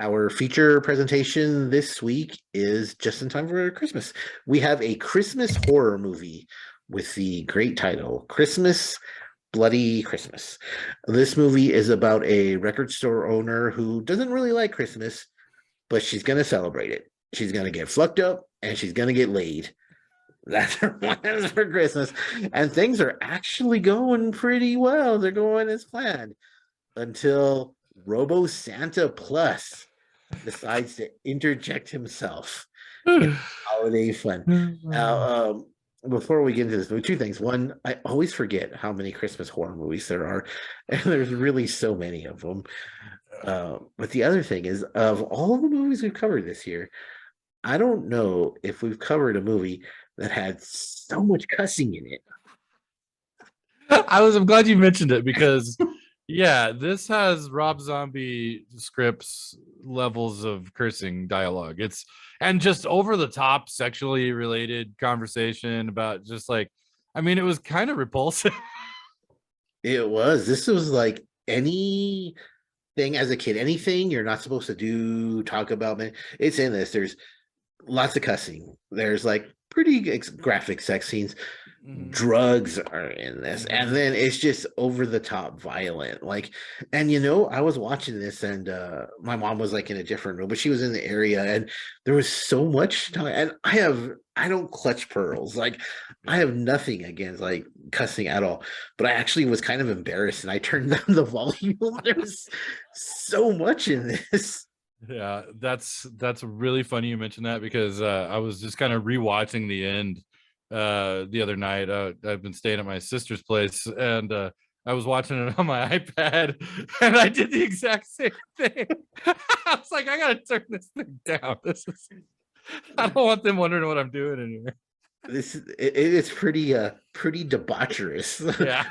Our feature presentation this week is just in time for Christmas. We have a Christmas horror movie with the great title Christmas Bloody Christmas. This movie is about a record store owner who doesn't really like Christmas, but she's going to celebrate it. She's going to get fucked up and she's going to get laid. That's her plans for Christmas. And things are actually going pretty well. They're going as planned until Robo Santa Plus decides to interject himself in holiday fun. Now, before we get into this movie, two things. One, I always forget how many Christmas horror movies there are, and there's really so many of them. But the other thing is, of all the movies we've covered this year, I don't know if we've covered a movie that had so much cussing in it. I'm glad you mentioned it because yeah, this has Rob Zombie scripts levels of cursing dialogue. It's and just over the top sexually related conversation about just like I mean it was kind of repulsive. It was. This was like anything as a kid, anything you're not supposed to do, talk about, man. It's in this. There's lots of cussing. There's like pretty graphic sex scenes. Drugs are in this, and then it's just over the top violent. Like, and I was watching this, and my mom was like in a different room, but she was in the area, and there was so much time. And I don't clutch pearls. Like, I have nothing against like cussing at all, but I actually was kind of embarrassed, and I turned down the volume. There was so much in this. Yeah, that's really funny you mentioned that because I was just kind of rewatching the end the other night. I've been staying at my sister's place and I was watching it on my iPad and I did the exact same thing. I was like, I gotta turn this thing down. I don't want them wondering what I'm doing in here. It's pretty debaucherous. Yeah.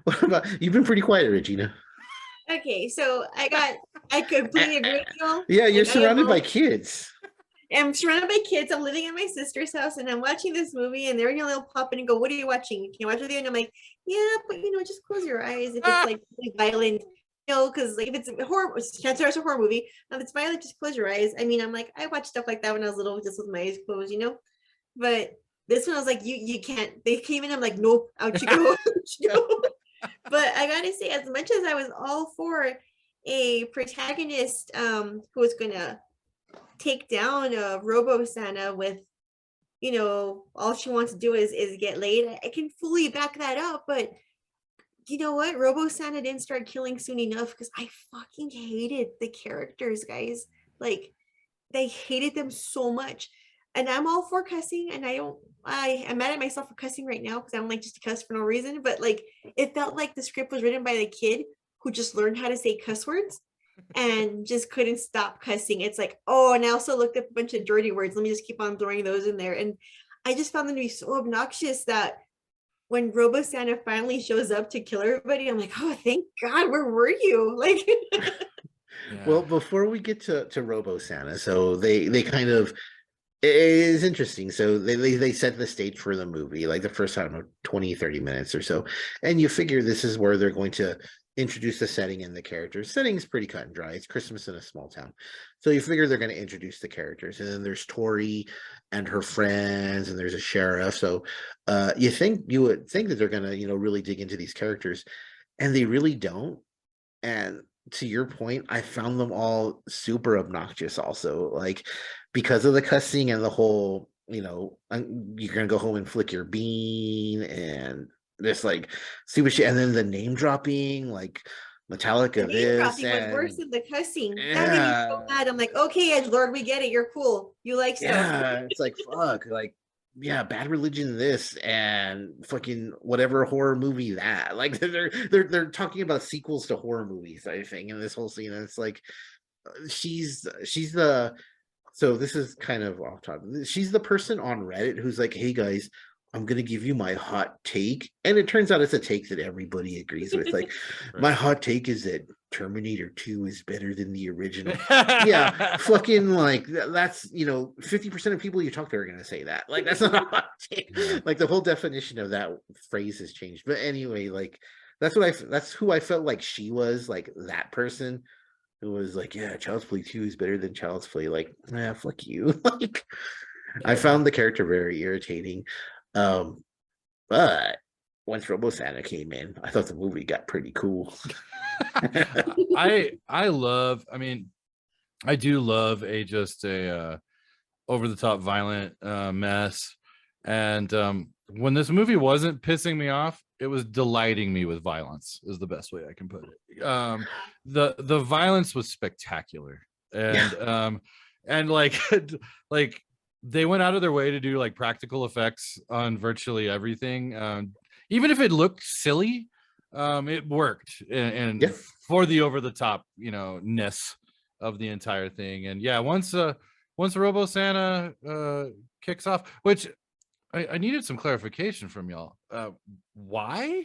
What about you've been pretty quiet, Regina? Okay, so I completely agree with you. Yeah, you're Like, surrounded by kids. I'm surrounded by kids. I'm living in my sister's house and I'm watching this movie and they're they'll pop in and go, "What are you watching? Can you watch with you?" And I'm like, "Yeah, but just close your eyes if it's like really violent, because like if it's a horror, chances are it's a horror movie. If it's violent, just close your eyes." I mean, I'm like, I watched stuff like that when I was little, just with my eyes closed. But this one I was like, you can't. They came in, I'm like, nope, out you go, out you go. But I gotta say, as much as I was all for a protagonist who was gonna take down a Robo Santa with, all she wants to do is get laid, I can fully back that up. But you know what? Robo Santa didn't start killing soon enough because I fucking hated the characters, guys. Like, they hated them so much. And I'm all for cussing, and I'm mad at myself for cussing right now because I don't like just to cuss for no reason. But like, it felt like the script was written by the kid who just learned how to say cuss words and just couldn't stop cussing. It's like, oh, and I also looked up a bunch of dirty words. Let me just keep on throwing those in there. And I just found them to be so obnoxious that when Robo Santa finally shows up to kill everybody, I'm like, oh, thank God, where were you? Like, yeah. Well, before we get to Robo Santa, so they kind of it is interesting. So they set the stage for the movie, like the first, I don't know, 20, 30 minutes or so. And you figure this is where they're going to introduce the setting and the characters. Setting is pretty cut and dry. It's Christmas in a small town. So you figure they're going to introduce the characters. And then there's Tori and her friends, and there's a sheriff. So you would think that they're going to, really dig into these characters. And they really don't. And to your point, I found them all super obnoxious also. Like, because of the cussing and the whole, you're gonna go home and flick your bean and this like stupid shit, and then the name dropping, like Metallica. The name dropping was worse than the cussing. Yeah. That made me so mad. I'm like, okay, Edgelord, we get it. You're cool. You like stuff. Yeah, it's like fuck, like yeah, Bad Religion this and fucking whatever horror movie that. Like they're talking about sequels to horror movies, I think, in this whole scene. And it's like she's the so this is kind of off topic. She's the person on Reddit who's like, "Hey guys, I'm gonna give you my hot take," and it turns out it's a take that everybody agrees with. Like, right. My hot take is that Terminator 2 is better than the original. Yeah, fucking like that's 50% of people you talk to are gonna say that. Like, that's not a hot take. Like, the whole definition of that phrase has changed. But anyway, like that's who I felt like she was, like that person who was like, "Yeah, Child's Play 2 is better than Child's Play." Like, fuck you. Like, I found the character very irritating. Um, but once Robo Santa came in, I thought the movie got pretty cool. I love, I mean, I do love a just a over the top violent mess. And when this movie wasn't pissing me off, it was delighting me with violence, is the best way I can put it. The violence was spectacular. And and like like they went out of their way to do like practical effects on virtually everything. Even if it looked silly, it worked, and for the over the top, ness of the entire thing. And yeah, once Robo Santa kicks off, which I needed some clarification from y'all. Why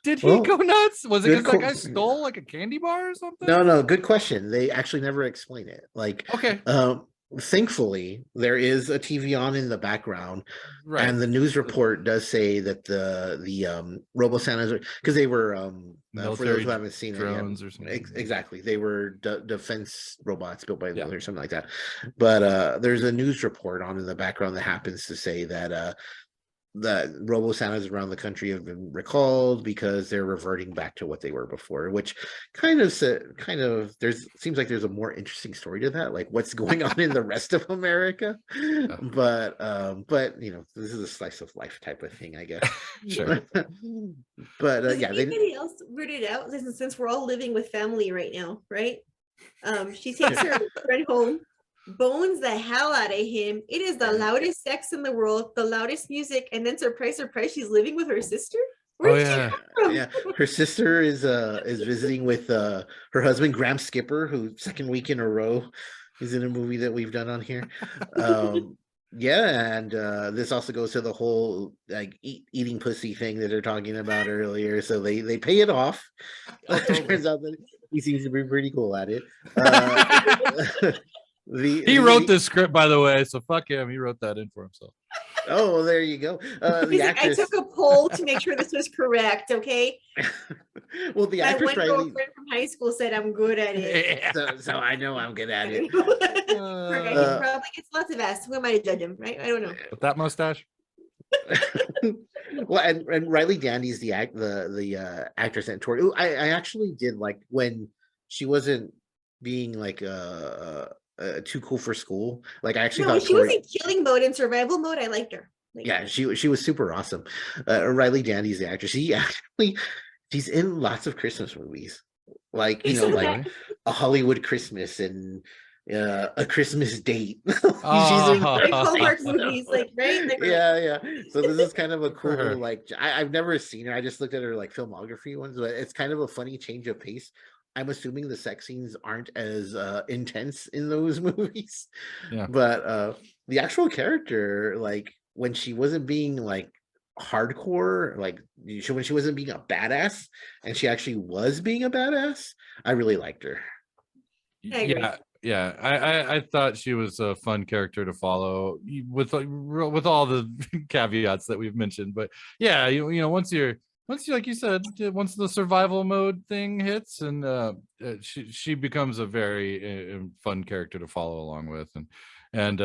did he go nuts? Was it because that guy stole like a candy bar or something? No, good question. They actually never explain it. Like, okay. Thankfully, there is a TV on in the background, right? And the news report does say that the Robo Santas, because they were for those who haven't seen drones it yet, or something. Exactly, they were defense robots built by the military, something like that. But there's a news report on in the background that happens to say that that Robo Santas around the country have been recalled because they're reverting back to what they were before, which kind of seems like there's a more interesting story to that, like what's going on in the rest of America. But this is a slice of life type of thing, I guess. Sure. But Does anybody else root it out, since we're all living with family right now, right? She takes her friend home, bones the hell out of him. It is the loudest sex in the world, the loudest music, and then surprise, she's living with her sister. Where did she come from? Yeah, her sister is visiting with her husband Graham Skipper, who second week in a row is in a movie that we've done on here. And this also goes to the whole like eating pussy thing that they're talking about earlier. So they pay it off. It turns out that he seems to be pretty cool at it. He wrote this script, by the way, so fuck him. He wrote that in for himself. Oh, well, there you go. The actress... I took a poll to make sure this was correct. Okay. Well, the actress my one girlfriend from high school said I'm good at it. So I know I'm good at it. He probably gets lots of ass. Who am I to judge him, right? I don't know. With that mustache. Well, and Riley Dandy's the actress and tour. I actually did like when she wasn't being like too cool for school. Like I actually thought she was in killing mode and survival mode. I liked her. She was super awesome. Riley Dandy's the actress. She's in lots of Christmas movies, like like A Hollywood Christmas and A Christmas Date. She's in Hallmark movies, like right? Yeah. So this is kind of a cool like I've never seen her. I just looked at her like filmography ones, but it's kind of a funny change of pace. I'm assuming the sex scenes aren't as intense in those movies. Yeah. But the actual character, like when she wasn't being like hardcore, like when she wasn't being a badass and she actually was being a badass, I really liked her. Yeah. I thought she was a fun character to follow with all the caveats that we've mentioned. But yeah, once like you said, once the survival mode thing hits, and she becomes a very fun character to follow along with, and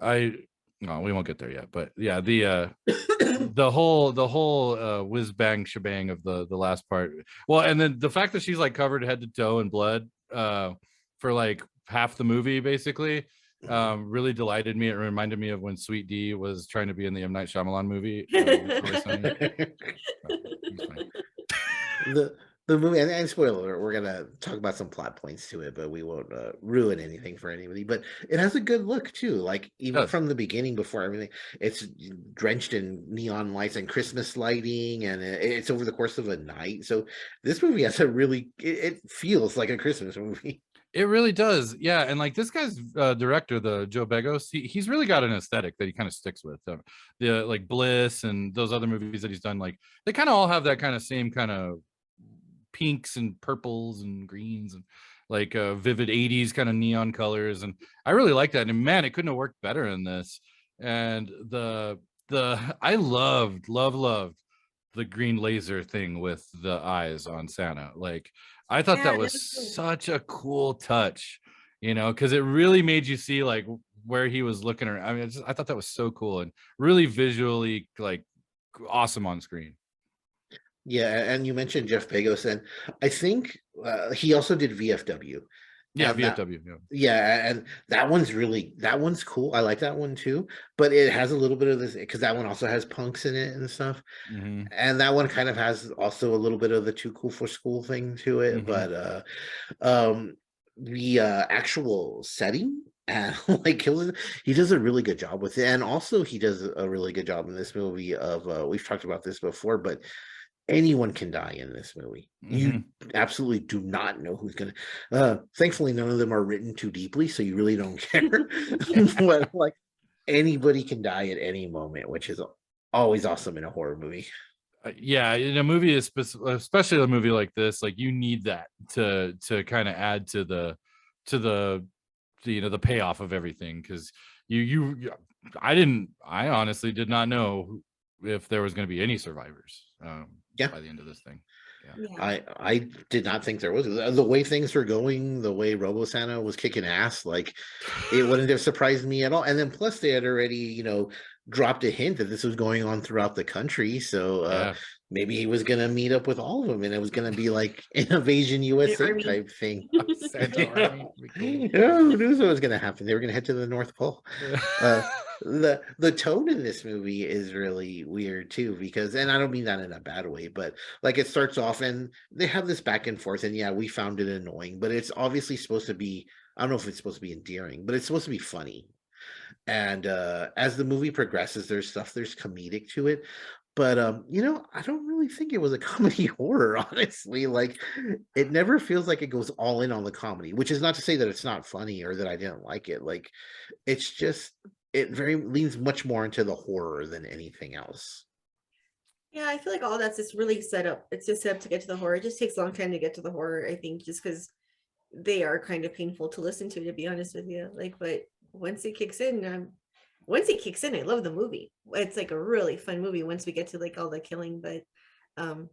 we won't get there yet, but yeah, the whole whiz bang shebang of the last part. Well, and then the fact that she's like covered head to toe in blood for like half the movie basically really delighted me. It reminded me of when Sweet D was trying to be in the M. Night Shyamalan movie. The movie, and spoiler alert, we're gonna talk about some plot points to it, but we won't ruin anything for anybody. But it has a good look too, like even from the beginning, before everything, it's drenched in neon lights and Christmas lighting, and it's over the course of a night. So this movie has it feels like a Christmas movie. It really does. Yeah. And like this guy's director, the Joe Begos, he's really got an aesthetic that he kind of sticks with. The like Bliss and those other movies that he's done, like they kind of all have that kind of same kind of pinks and purples and greens and like vivid 80s kind of neon colors. And I really like that. And man, it couldn't have worked better in this. And I loved the green laser thing with the eyes on Santa. Like I thought Yeah, that was such a cool touch, because it really made you see like where he was looking around. I mean, I thought that was so cool and really visually like awesome on screen. Yeah, and you mentioned Jeff Bezos, and I think he also did VFW, Yeah, and VFW. Yeah. and that one's cool. I like that one too, but it has a little bit of this because that one also has punks in it and stuff, Mm-hmm. and that one kind of has also a little bit of the too cool for school thing to it. Mm-hmm. But um, the actual setting and like he does a really good job with it, and also he does a really good job in this movie of we've talked about this before, but anyone can die in this movie. Mm-hmm. You absolutely do not know who's gonna. Thankfully, none of them are written too deeply, so you really don't care. But like anybody can die at any moment, which is always awesome in a horror movie. Yeah, in a movie, especially a movie like this, like you need that to kind of add to the the payoff of everything, because I honestly did not know if there was going to be any survivors Yeah. by the end of this thing. Yeah. I did not think there was the way things were going, the way Robo Santa was kicking ass, like it wouldn't have surprised me at all. And then plus they had already, dropped a hint that this was going on throughout the country. So Yeah. maybe he was gonna meet up with all of them and it was gonna be like an Invasion USA Army. type thing. Yeah. Who knew what was gonna happen? They were gonna head to the North Pole. Uh, the tone in this movie is really weird too, because, and I don't mean that in a bad way, but like it starts off and they have this back and forth, and yeah, we found it annoying, but it's obviously supposed to be, I don't know if it's supposed to be endearing, but it's supposed to be funny. And as the movie progresses, there's comedic to it. But I don't really think it was a comedy horror, honestly. Like it never feels like it goes all in on the comedy, which is not to say that it's not funny or that I didn't like it. Like it's just it very leans much more into the horror than anything else. Yeah, I feel like all that's just really set up. It's just set up to get to the horror. It just takes a long time to get to the horror, I think, just because they are kind of painful to listen to be honest with you. Like, but once it kicks in, I love the movie. It's like a really fun movie once we get to like all the killing. But um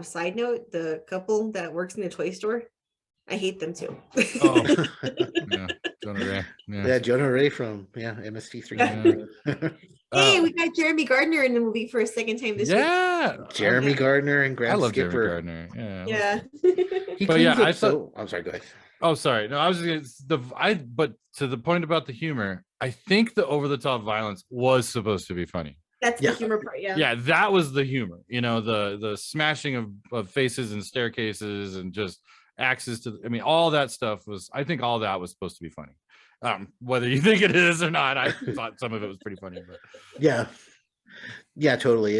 side note, the couple that works in the toy store, I hate them too. Oh, yeah, Jonah Ray. Yeah, Jonah Ray from MST3. Yeah. Hey, we got Jeremy Gardner in the movie for a second time this week. Yeah, Jeremy Gardner and Grant I love Skipper. Jeremy Gardner. Yeah. He But cleans yeah, up I thought. I'm sorry, go ahead. Oh, sorry. No, I was but to the point about the humor, I think the over the top violence was supposed to be funny. That's the humor part, yeah. Yeah, that was the humor. The smashing of faces and staircases and just axes to. I mean, all that stuff was. I think all that was supposed to be funny. Whether you think it is or not, I thought some of it was pretty funny. But yeah, totally.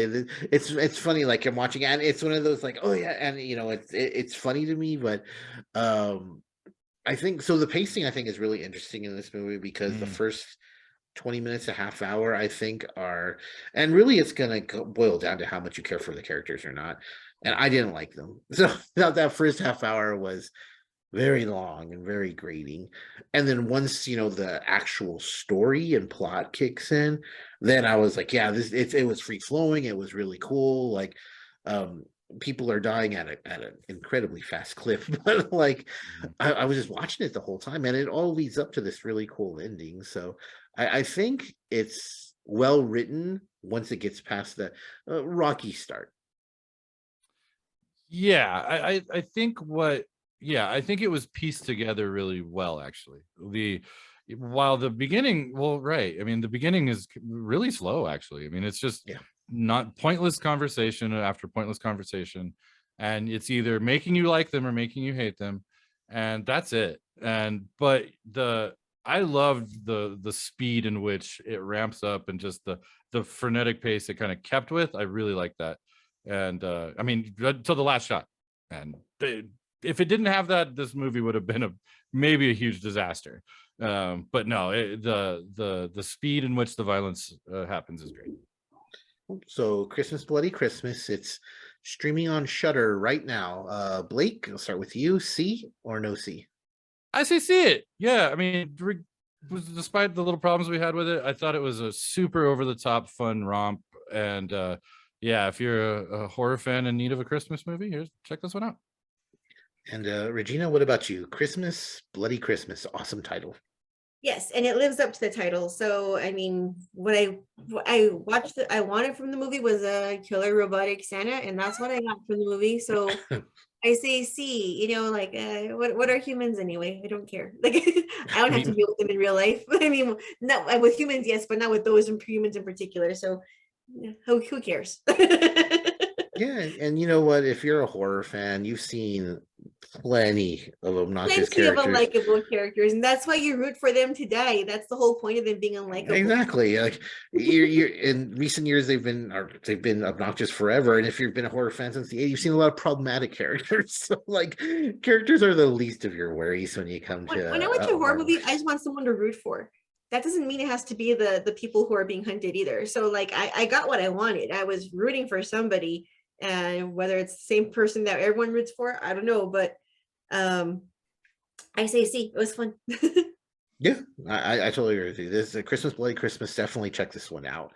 It's funny. Like I'm watching, and it's one of those like, oh yeah, and it's funny to me, but I think so. The pacing I think is really interesting in this movie because the first 20 minutes, a half hour, I think and really it's gonna boil down to how much you care for the characters or not. And I didn't like them, so that first half hour was very long and very grating. And then once the actual story and plot kicks in, then I was like, yeah, it was free flowing. It was really cool. Like, people are dying at an incredibly fast clip, but like I was just watching it the whole time, and it all leads up to this really cool ending. So I think it's well written once it gets past the rocky start. yeah, I think I think it was pieced together really well, actually. While the beginning, well, right. I mean, the beginning is really slow, actually. I mean, it's just not pointless conversation after pointless conversation. And it's either making you like them or making you hate them. And that's it. But I loved the speed in which it ramps up and just the frenetic pace it kind of kept with. I really like that. And I mean, till the last shot. And if it didn't have that, this movie would have been maybe a huge disaster. But no, the speed in which the violence happens is great. So Christmas Bloody Christmas, it's streaming on Shudder right now. Blake, I'll start with you. See or no see? I say see it. Yeah, I mean, despite the little problems we had with it, I thought it was a super over the top fun romp. And yeah, if you're a horror fan in need of a Christmas movie, check this one out. And Regina, what about you? Christmas, Bloody Christmas, awesome title. Yes, and it lives up to the title. So I mean, what I watched, I wanted from the movie was a killer robotic Santa, and that's what I got from the movie. So I say C, like what are humans anyway? I don't care. Like I don't have to deal with them in real life. I mean, not with humans, yes, but not with those humans in particular. So who cares? Yeah, and you know what? If you're a horror fan, you've seen plenty of obnoxious Plenty of characters. unlikable characters, and that's why you root for them to die. That's the whole point of them being unlikable. Exactly. Like you're in recent years, they've been obnoxious forever. And if you've been a horror fan since the 80s, you've seen a lot of problematic characters. So like characters are the least of your worries when you come When I to watch a horror horror. movie, I just want someone to root for. That doesn't mean it has to be the people who are being hunted either. So like I got what I wanted. I was rooting for somebody, and whether it's the same person that everyone roots for, I don't know. But um I say see, it was fun. Yeah, I totally agree with you. This Christmas Bloody Christmas, definitely check this one out.